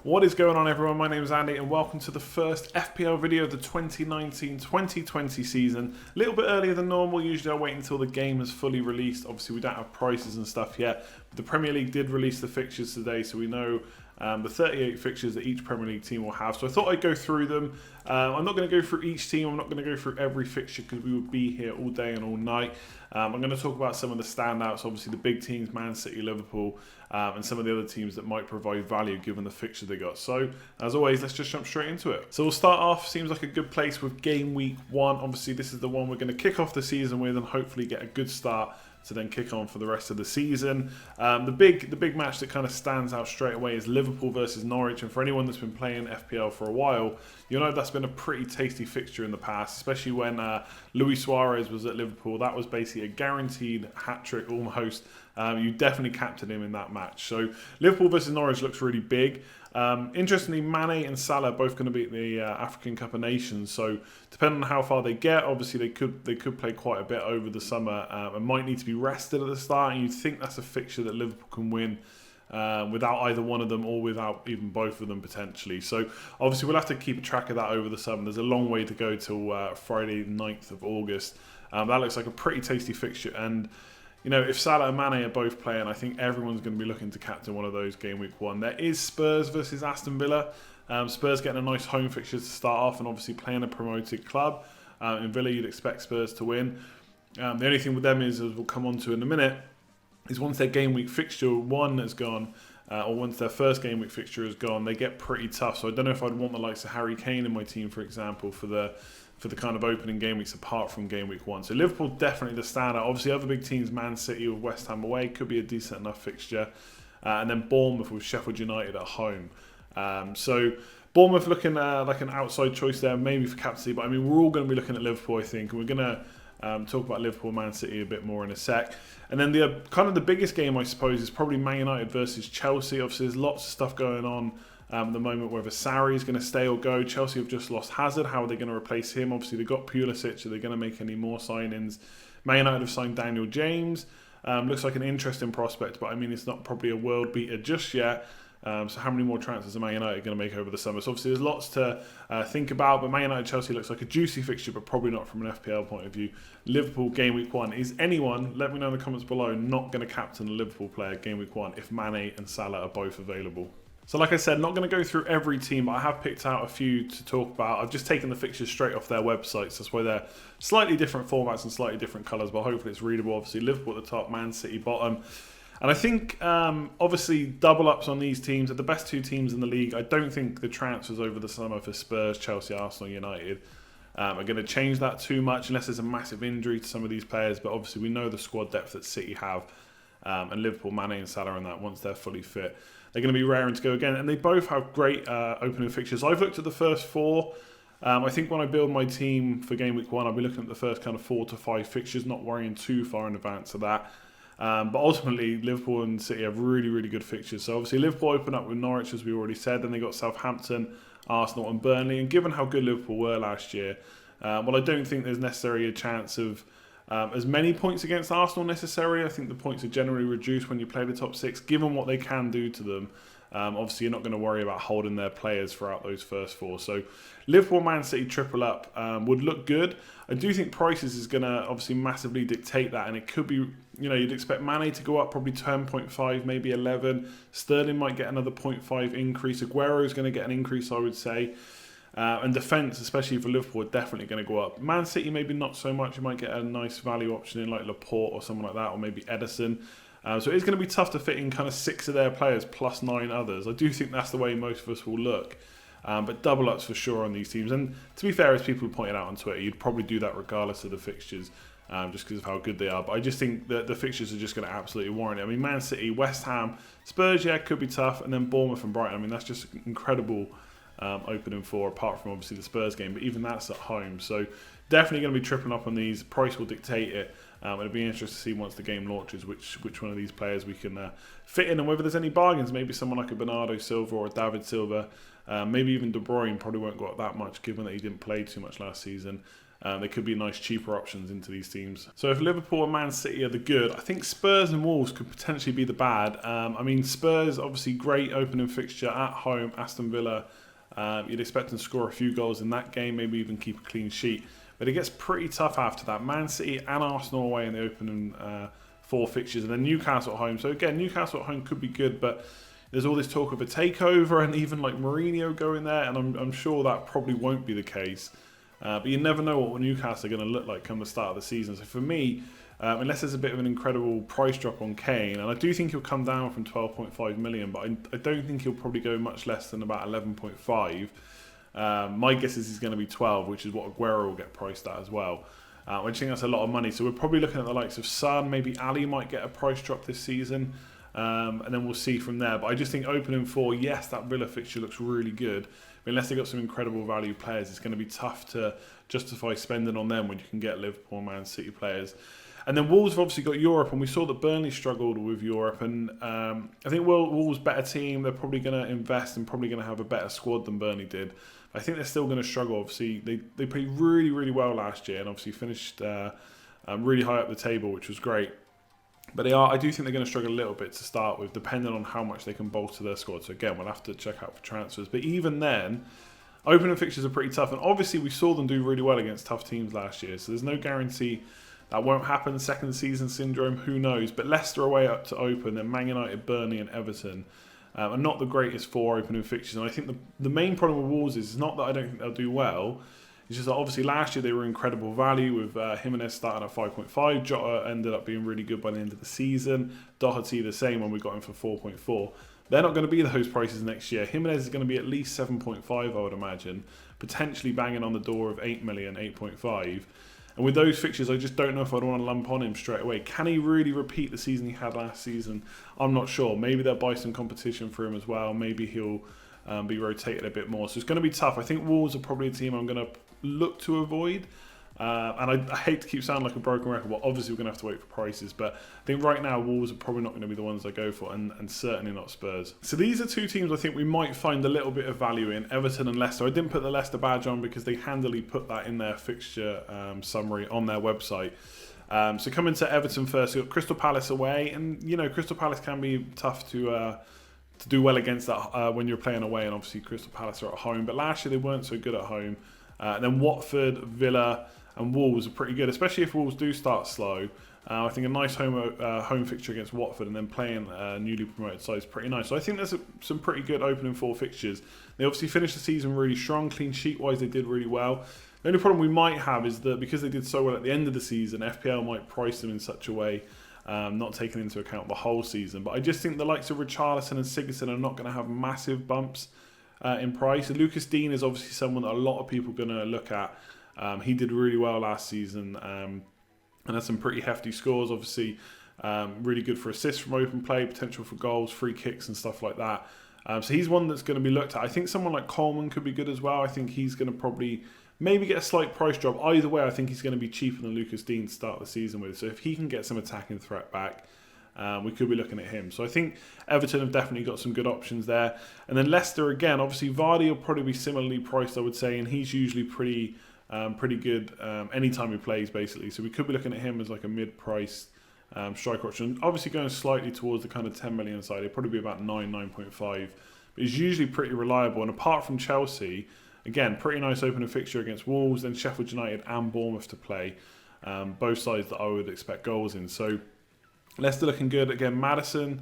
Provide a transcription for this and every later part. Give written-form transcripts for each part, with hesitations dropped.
What is going on, everyone? My name is Andy and welcome to the first FPL video of the 2019-2020 season. A little bit earlier than normal. Usually I wait until the game is fully released. Obviously we don't have prices and stuff yet. But the Premier League did release the fixtures today, so we know the 38 fixtures that each Premier League team will have. So I thought I'd go through them. I'm not going to go through each team. I'm not going to go through every fixture because we would be here all day and all night. I'm going to talk about some of the standouts, obviously the big teams, Man City, Liverpool, and some of the other teams that might provide value given the fixture they got. So, as always, let's just jump straight into it. So we'll start off, seems like a good place with game week 1. Obviously, this is the one we're going to kick off the season with and hopefully get a good start to then kick on for the rest of the season. The big match that kind of stands out straight away is Liverpool versus Norwich. And for anyone that's been playing FPL for a while, you'll know that's been a pretty tasty fixture in the past, especially when Luis Suarez was at Liverpool. That was basically a guaranteed hat-trick almost. You definitely captained him in that match. So Liverpool versus Norwich looks really big. Interestingly, Mane and Salah are both going to be at the African Cup of Nations. So depending on how far they get, obviously they could play quite a bit over the summer and might need to be rested at the start. And you'd think that's a fixture that Liverpool can win without either one of them or without even both of them potentially. So obviously we'll have to keep track of that over the summer. There's a long way to go till Friday 9th of August. That looks like a pretty tasty fixture. And you know, if Salah and Mane are both playing, I think everyone's going to be looking to captain one of those game week 1. There is Spurs versus Aston Villa. Spurs getting a nice home fixture to start off and obviously playing a promoted club. In Villa, you'd expect Spurs to win. The only thing with them is, as we'll come on to in a minute, is once their game week fixture 1 has gone, or once their first game week fixture is gone, they get pretty tough. So I don't know if I'd want the likes of Harry Kane in my team, for example, for the kind of opening game weeks apart from game week 1. So Liverpool definitely the standout. Obviously other big teams, Man City with West Ham away, could be a decent enough fixture. And then Bournemouth with Sheffield United at home. So Bournemouth looking like an outside choice there, maybe for captaincy. But I mean, we're all going to be looking at Liverpool, I think. And we're going to talk about Liverpool and Man City a bit more in a sec. And then the kind of the biggest game, I suppose, is probably Man United versus Chelsea. Obviously there's lots of stuff going on at the moment, whether Sarri is going to stay or go. Chelsea have just lost Hazard. How are they going to replace him? Obviously, they've got Pulisic. Are they going to make any more signings? Man United have signed Daniel James. Looks like an interesting prospect, but I mean, it's not probably a world beater just yet. So how many more transfers are Man United going to make over the summer? So obviously, there's lots to think about, but Man United-Chelsea looks like a juicy fixture, but probably not from an FPL point of view. Liverpool game week 1. Is anyone, let me know in the comments below, not going to captain a Liverpool player game week 1 if Mane and Salah are both available? So like I said, not going to go through every team, but I have picked out a few to talk about. I've just taken the fixtures straight off their websites. That's why they're slightly different formats and slightly different colours, but hopefully it's readable. Obviously, Liverpool at the top, Man City bottom. And I think, obviously, double-ups on these teams are the best 2 teams in the league. I don't think the transfers over the summer for Spurs, Chelsea, Arsenal, United are going to change that too much unless there's a massive injury to some of these players. But obviously, we know the squad depth that City have. And Liverpool, Mane and Salah on that once they're fully fit. They're going to be raring to go again. And they both have great opening fixtures. I've looked at the first 4. I think when I build my team for game week 1, I'll be looking at the first kind of 4 to 5 fixtures, not worrying too far in advance of that. But ultimately, Liverpool and City have really, really good fixtures. So obviously, Liverpool open up with Norwich, as we already said. Then they got Southampton, Arsenal and Burnley. And given how good Liverpool were last year, well, I don't think there's necessarily a chance of as many points against Arsenal necessarily. I think the points are generally reduced when you play the top 6, given what they can do to them. Obviously, you're not going to worry about holding their players throughout those first 4. So, Liverpool, Man City triple up would look good. I do think prices is going to obviously massively dictate that, and it could be, you know, you'd expect Mane to go up probably 10.5, maybe 11. Sterling might get another 0.5 increase. Aguero is going to get an increase, I would say. And defence, especially for Liverpool, are definitely going to go up. Man City, maybe not so much. You might get a nice value option in like Laporte or someone like that, or maybe Edison. So it's going to be tough to fit in kind of 6 of their players plus 9 others. I do think that's the way most of us will look. But double ups for sure on these teams. And to be fair, as people pointed out on Twitter, you'd probably do that regardless of the fixtures, just because of how good they are. But I just think that the fixtures are just going to absolutely warrant it. I mean, Man City, West Ham, Spurs, yeah, could be tough. And then Bournemouth and Brighton. I mean, that's just incredible opening 4, apart from obviously the Spurs game. But even that's at home. So definitely going to be tripling up on these. Price will dictate it. It'll be interesting to see once the game launches which one of these players we can fit in, and whether there's any bargains. Maybe someone like a Bernardo Silva or a David Silva, maybe even De Bruyne probably won't go up that much given that he didn't play too much last season. There could be nice cheaper options into these teams. So if Liverpool and Man City are the good, I think Spurs and Wolves could potentially be the bad. I mean, Spurs, obviously great opening fixture at home, Aston Villa. You'd expect them to score a few goals in that game, maybe even keep a clean sheet. But it gets pretty tough after that. Man City and Arsenal away in the opening 4 fixtures, and then Newcastle at home. So again, Newcastle at home could be good, but there's all this talk of a takeover and even like Mourinho going there, and I'm sure that probably won't be the case. But you never know what Newcastle are going to look like come the start of the season. So for me, unless there's a bit of an incredible price drop on Kane, and I do think he'll come down from 12.5 million, but I don't think he'll probably go much less than about 11.5. My guess is he's going to be 12, which is what Aguero will get priced at as well. I think that's a lot of money. So we're probably looking at the likes of Son, maybe Ali might get a price drop this season. And then we'll see from there. But I just think opening 4, yes, that Villa fixture looks really good. But unless they've got some incredible value players, it's going to be tough to justify spending on them when you can get Liverpool and Man City players. And then Wolves have obviously got Europe, and we saw that Burnley struggled with Europe. And I think Wolves better team. They're probably going to invest and probably going to have a better squad than Burnley did. I think they're still going to struggle. Obviously, they played really, really well last year and obviously finished really high up the table, which was great. But I do think they're going to struggle a little bit to start with, depending on how much they can bolster their squad. So again, we'll have to check out for transfers. But even then, opening fixtures are pretty tough. And obviously, we saw them do really well against tough teams last year. So there's no guarantee that won't happen. Second season syndrome, who knows? But Leicester away up to open, then Man United, Burnley and Everton are not the greatest 4 opening fixtures. And I think the main problem with Wolves is not that I don't think they'll do well. It's just that obviously last year they were incredible value with Jimenez starting at 5.5. Jota ended up being really good by the end of the season. Doherty the same when we got him for 4.4. They're not going to be those prices next year. Jimenez is going to be at least 7.5, I would imagine. Potentially banging on the door of 8 million, 8.5. And with those fixtures, I just don't know if I'd want to lump on him straight away. Can he really repeat the season he had last season? I'm not sure. Maybe they'll buy some competition for him as well. Maybe he'll be rotated a bit more. So it's going to be tough. I think Wolves are probably a team I'm going to look to avoid. And I hate to keep sounding like a broken record, but obviously we're going to have to wait for prices. But I think right now Wolves are probably not going to be the ones I go for, and certainly not Spurs. So these are 2 teams I think we might find a little bit of value in, Everton and Leicester. I didn't put the Leicester badge on because they handily put that in their fixture summary on their website. So coming to Everton first, you've got Crystal Palace away, and you know Crystal Palace can be tough to do well against that when you're playing away, and obviously Crystal Palace are at home. But last year they weren't so good at home. And then Watford, Villa and Wolves are pretty good, especially if Wolves do start slow. I think a nice home fixture against Watford and then playing newly promoted side is pretty nice. So I think there's some pretty good opening 4 fixtures. They obviously finished the season really strong. Clean sheet wise, they did really well. The only problem we might have is that because they did so well at the end of the season, FPL might price them in such a way, not taking into account the whole season. But I just think the likes of Richarlison and Sigurdsson are not going to have massive bumps in price. And Lucas Dean is obviously someone that a lot of people are going to look at. He did really well last season and had some pretty hefty scores. Obviously, really good for assists from open play, potential for goals, free kicks and stuff like that. So he's one that's going to be looked at. I think someone like Coleman could be good as well. I think he's going to probably maybe get a slight price drop. Either way, I think he's going to be cheaper than Lucas Dean to start the season with. So if he can get some attacking threat back, we could be looking at him. So I think Everton have definitely got some good options there. And then Leicester again, obviously Vardy will probably be similarly priced, I would say, and he's usually pretty good anytime he plays, basically. So we could be looking at him as like a mid-priced striker option. Obviously going slightly towards the kind of 10 million side. He'll probably be about 9.5. But he's usually pretty reliable. And apart from Chelsea, again, pretty nice opening fixture against Wolves, then Sheffield United and Bournemouth to play. Both sides that I would expect goals in. So Leicester looking good. Again, Maddison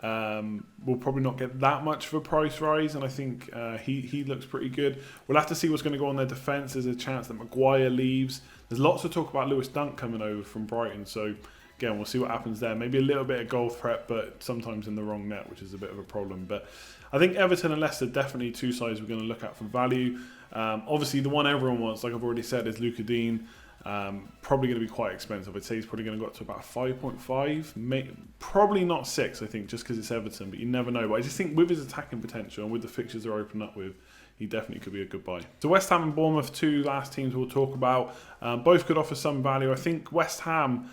will probably not get that much of a price rise, and I think he looks pretty good. We'll have to see what's going to go on their defence. There's a chance that Maguire leaves. There's lots of talk about Lewis Dunk coming over from Brighton, so again, we'll see what happens there. Maybe a little bit of goal threat, but sometimes in the wrong net, which is a bit of a problem. But I think Everton and Leicester definitely 2 sides we're going to look at for value. Obviously, the one everyone wants, like I've already said, is Luka Dean. Probably going to be quite expensive. I'd say he's probably going to go up to about 5.5, probably not 6, I think, just because it's Everton, but you never know. But I just think with his attacking potential and with the fixtures they're opening up with, he definitely could be a good buy. So West Ham and Bournemouth, 2 last teams we'll talk about. Both could offer some value. I think West Ham,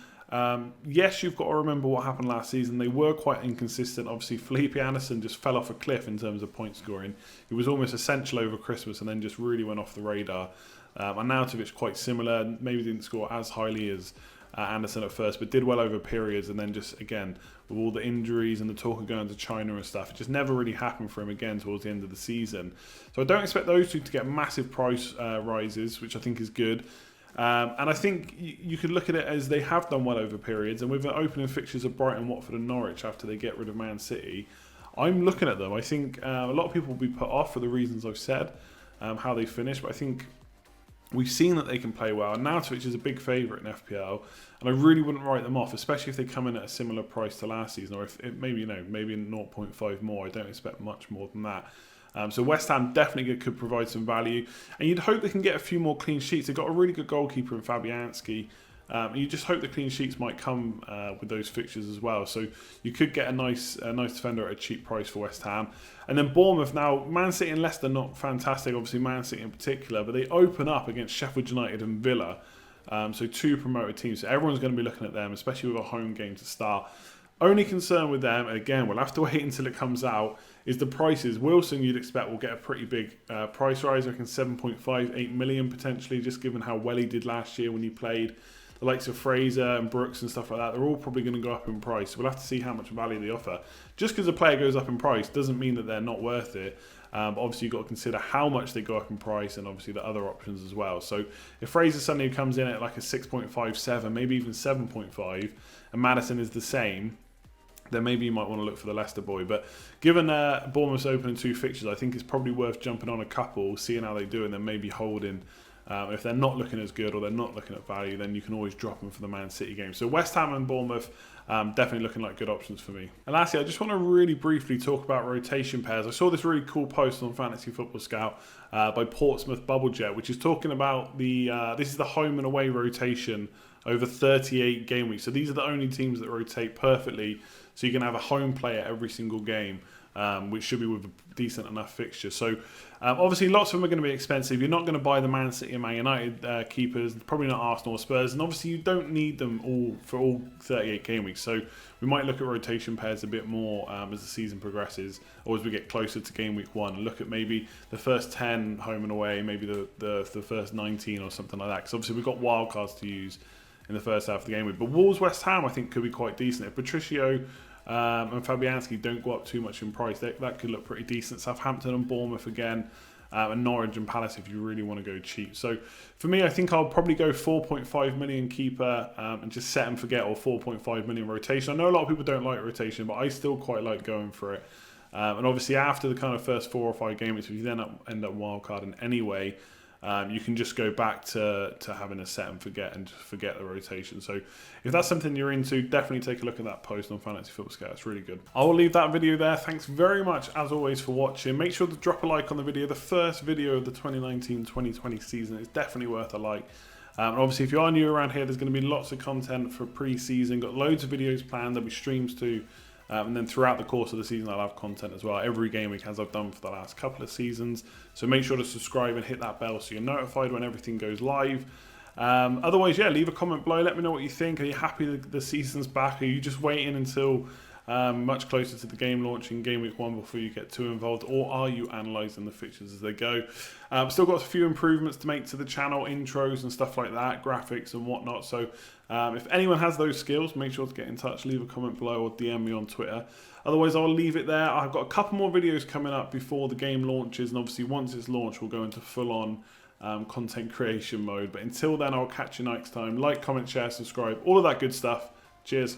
yes, you've got to remember what happened last season. They were quite inconsistent. Obviously, Felipe Anderson just fell off a cliff in terms of point scoring. He was almost essential over Christmas and then just really went off the radar. Arnautovic quite similar, maybe didn't score as highly as Anderson at first, but did well over periods, and then just again with all the injuries and the talk of going to China and stuff, it just never really happened for him again towards the end of the season. So I don't expect those two to get massive price rises, which I think is good. And I think you could look at it as they have done well over periods, and with the opening fixtures of Brighton, Watford and Norwich after they get rid of Man City, I'm looking at them. I think a lot of people will be put off for the reasons I've said, how they finish, but I think we've seen that they can play well. And Arnautovic is a big favourite in FPL, and I really wouldn't write them off, especially if they come in at a similar price to last season, or if it, maybe 0.5 more. I don't expect much more than that. So West Ham definitely could provide some value, and you'd hope they can get a few more clean sheets. They've got a really good goalkeeper in Fabianski. You just hope the clean sheets might come with those fixtures as well. So you could get a nice defender at a cheap price for West Ham. And then Bournemouth, now Man City and Leicester not fantastic, obviously Man City in particular, but they open up against Sheffield United and Villa. So two promoted teams. So everyone's going to be looking at them, especially with a home game to start. Only concern with them, again, we'll have to wait until it comes out, is the prices. Wilson, you'd expect, will get a pretty big price rise. I reckon 7.58 million potentially, just given how well he did last year when he played. The likes of Fraser and Brooks and stuff like that, they're all probably going to go up in price. So we'll have to see how much value they offer. Just because a player goes up in price doesn't mean that they're not worth it. But obviously, you've got to consider how much they go up in price and obviously the other options as well. So if Fraser suddenly comes in at like a 6.57, maybe even 7.5, and Maddison is the same, then maybe you might want to look for the Leicester boy. But given Bournemouth's opening two fixtures, I think it's probably worth jumping on a couple, seeing how they do, and then maybe holding. If they're not looking as good or they're not looking at value, then you can always drop them for the Man City game. So West Ham and Bournemouth, definitely looking like good options for me. And lastly, I just want to really briefly talk about rotation pairs. I saw this really cool post on Fantasy Football Scout by Portsmouth Bubblejet, which is talking about this is the home and away rotation over 38 game weeks. So these are the only teams that rotate perfectly. So you can have a home player every single game, which should be with a decent enough fixture. So obviously lots of them are going to be expensive. You're not going to buy the Man City and Man United keepers, probably not Arsenal or Spurs, and obviously you don't need them all for all 38 game weeks. So we might look at rotation pairs a bit more as the season progresses, or as we get closer to game week 1. Look at maybe the first 10 home and away, maybe the first 19 or something like that. Because obviously we've got wildcards to use in the first half of the game week. But Wolves West Ham I think could be quite decent. If Patricio and Fabianski don't go up too much in price, that could look pretty decent. Southampton and Bournemouth again, and Norwich and Palace if you really want to go cheap. So for me, I think I'll probably go 4.5 million keeper and just set and forget, or 4.5 million rotation. I know a lot of people don't like rotation, but I still quite like going for it. And obviously after the kind of first 4 or 5 games, if you then end up wildcarding anyway, you can just go back to having a set and forget and just forget the rotation. So if that's something you're into, definitely take a look at that post on Fantasy Football Scout. It's really good. I will leave that video there. Thanks very much, as always, for watching. Make sure to drop a like on the video. The first video of the 2019-2020 season is definitely worth a like. And obviously, if you are new around here, there's going to be lots of content for pre-season. Got loads of videos planned. There'll be streams too. And then throughout the course of the season, I'll have content as well, every game week, as I've done for the last couple of seasons. So make sure to subscribe and hit that bell so you're notified when everything goes live. Otherwise, yeah, leave a comment below. Let me know what you think. Are you happy the season's back? Are you just waiting until much closer to the game launch in game week 1 before you get too involved? Or are you analysing the fixtures as they go? Still got a few improvements to make to the channel, intros and stuff like that, graphics and whatnot. So if anyone has those skills, make sure to get in touch, leave a comment below or DM me on Twitter. Otherwise, I'll leave it there. I've got a couple more videos coming up before the game launches, and obviously once it's launched, we'll go into full-on content creation mode. But until then, I'll catch you next time. Like, comment, share, subscribe, all of that good stuff. Cheers.